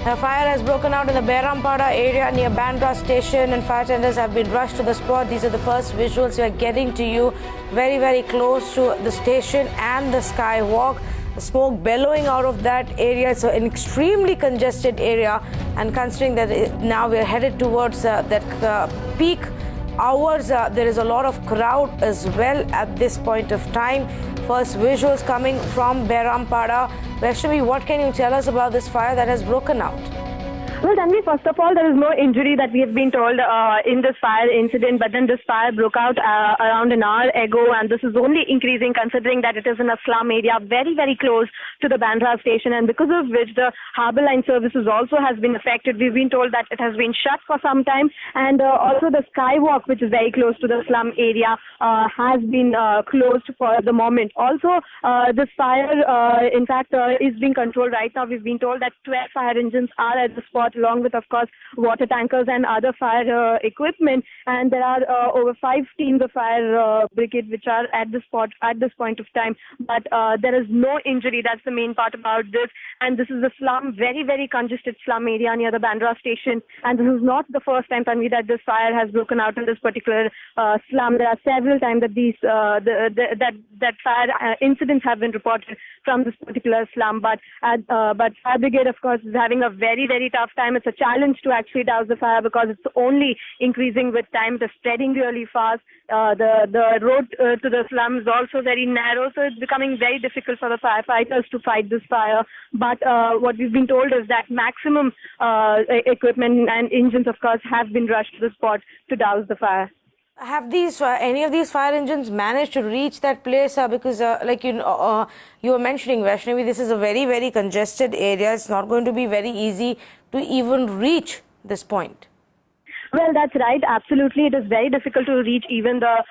A fire has broken out in the Behrampada area near Bandra station, and fire tenders have been rushed to the spot. These are the first visuals we are getting to you, very, very close to the station and the skywalk. The smoke bellowing out of that area. It's an extremely congested area, and considering that now we are headed towards that peak hours, there is a lot of crowd as well at this point of time. First visuals coming from Behrampada. Vaishnavi, what can you tell us about this fire that has broken out? Well, Tanvi, first of all, there is no injury that we have been told in this fire incident, but then this fire broke out around an hour ago, and this is only increasing considering that it is in a slum area very, very close to the Bandra station, and because of which the harbour line services also has been affected. We've been told that it has been shut for some time, and also the skywalk, which is very close to the slum area, has been closed for the moment. Also, this fire, in fact, is being controlled right now. We've been told that 12 fire engines are at the spot, along with, of course, water tankers and other fire equipment. And there are over 5 teams of fire brigade which are at the spot at this point of time. But there is no injury. That's the main part about this. And this is a slum, very, very congested slum area near the Bandra station. And this is not the first time, Tanvi, that this fire has broken out in this particular slum. There are several times that these that fire incidents have been reported from this particular slum. But fire brigade, of course, is having a very, very tough time. It's a challenge to actually douse the fire because it's only increasing with time. It's spreading really fast. The road to the slum is also very narrow, so it's becoming very difficult for the firefighters to fight this fire. But what we've been told is that maximum equipment and engines, of course, have been rushed to the spot to douse the fire. Have these any of these fire engines managed to reach that place? Because, like you were mentioning, Vaishnavi, this is a very, very congested area. It's not going to be very easy to even reach this point. Well, that's right. Absolutely. It is very difficult to reach even the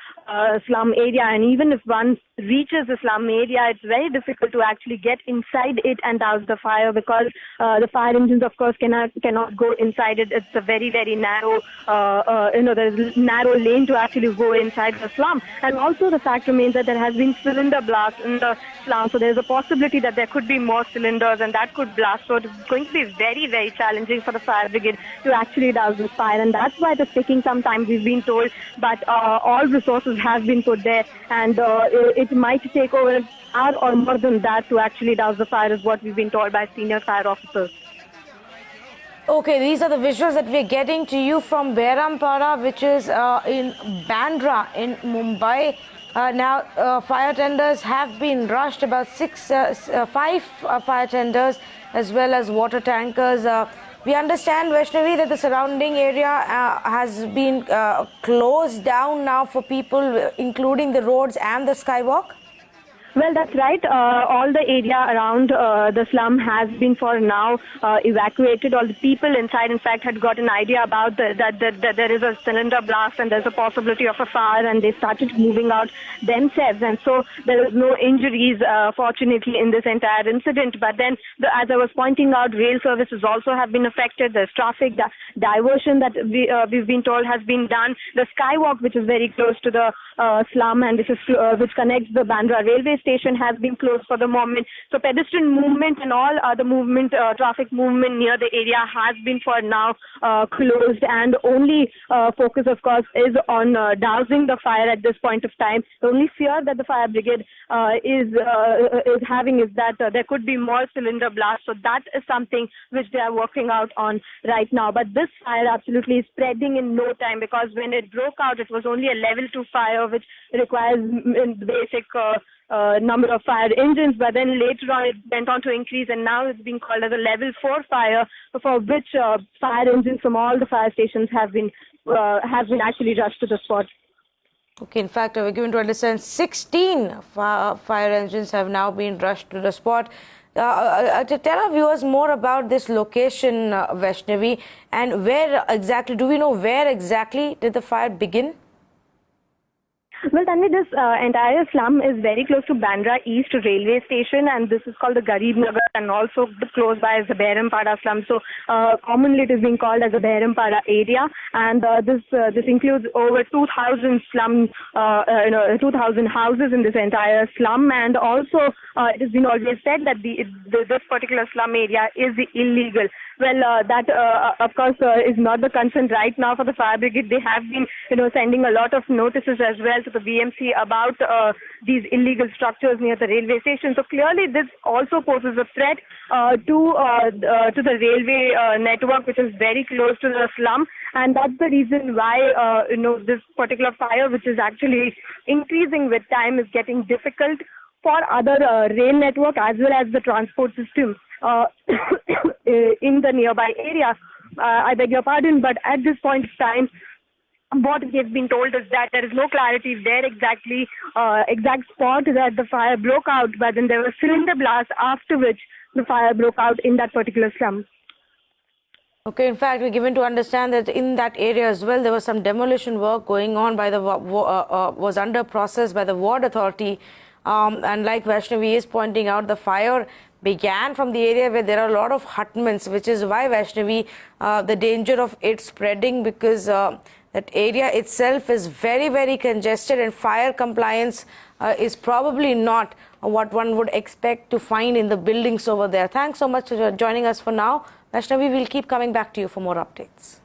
slum area. And even if one reaches the slum area, it's very difficult to actually get inside it and douse the fire because the fire engines, of course, cannot go inside it. It's a very, very narrow, there's narrow lane to actually go inside the slum. And also the fact remains that there has been cylinder blast in the slum. So there's a possibility that there could be more cylinders and that could blast. So it's going to be very, very challenging for the fire brigade to actually douse this fire. And that's why it is taking some time, we've been told. But all resources have been put there, and it might take over an hour or more than that to actually douse the fire, is what we've been told by senior fire officers. Okay, these are the visuals that we're getting to you from Behrampada, which is in Bandra in Mumbai. Now, fire tenders have been rushed, about 5 fire tenders as well as water tankers. We understand, Vaishnavi, that the surrounding area has been closed down now for people, including the roads and the skywalk? Well, that's right. All the area around the slum has been for now evacuated. All the people inside, in fact, had got an idea about that there is a cylinder blast and there's a possibility of a fire, and they started moving out themselves. And so there was no injuries, fortunately, in this entire incident. But then, as I was pointing out, rail services also have been affected. There's traffic diversion that we've been told has been done. The skywalk, which is very close to the slum and which connects the Bandra railway station, has been closed for the moment. So pedestrian movement and all other movement, traffic movement near the area has been for now closed, and only focus, of course, is on dousing the fire at this point of time. The only fear that the fire brigade is having is that there could be more cylinder blasts. So that is something which they are working out on right now. But this fire absolutely is spreading in no time, because when it broke out, it was only a level 2 fire, which requires basic number of fire engines, but then later on it went on to increase, and now it's being called as a level 4 fire, for which fire engines from all the fire stations have been actually rushed to the spot. Okay, in fact, we're given to understand 16 fire engines have now been rushed to the spot. To tell our viewers more about this location, Vaishnavi, and where exactly, do we know where exactly did the fire begin? Well, Tanvi, this entire slum is very close to Bandra East railway station, and this is called the Garib Nagar, and also close by is the Behrampada slum. So commonly it is being called as the Behrampada area, and this includes over 2,000 slum, 2,000 houses in this entire slum, and also it has been always said that this particular slum area is illegal. Well, that of course is not the concern right now for the fire brigade. They have been, sending a lot of notices as well to the BMC about these illegal structures near the railway station. So clearly, this also poses a threat to the railway network, which is very close to the slum, and that's the reason why this particular fire, which is actually increasing with time, is getting difficult for other rail network as well as the transport system in the nearby area. I beg your pardon, but at this point of time, what we have been told is that there is no clarity where exactly, exact spot that the fire broke out, but then there was cylinder blast after which the fire broke out in that particular slum. Okay, in fact, we're given to understand that in that area as well, there was some demolition work going on by the was under process by the ward authority. And like Vaishnavi is pointing out, the fire began from the area where there are a lot of hutments, which is why, Vaishnavi, the danger of it spreading, because that area itself is very, very congested, and fire compliance is probably not what one would expect to find in the buildings over there. Thanks so much for joining us for now. Vaishnavi, we'll keep coming back to you for more updates.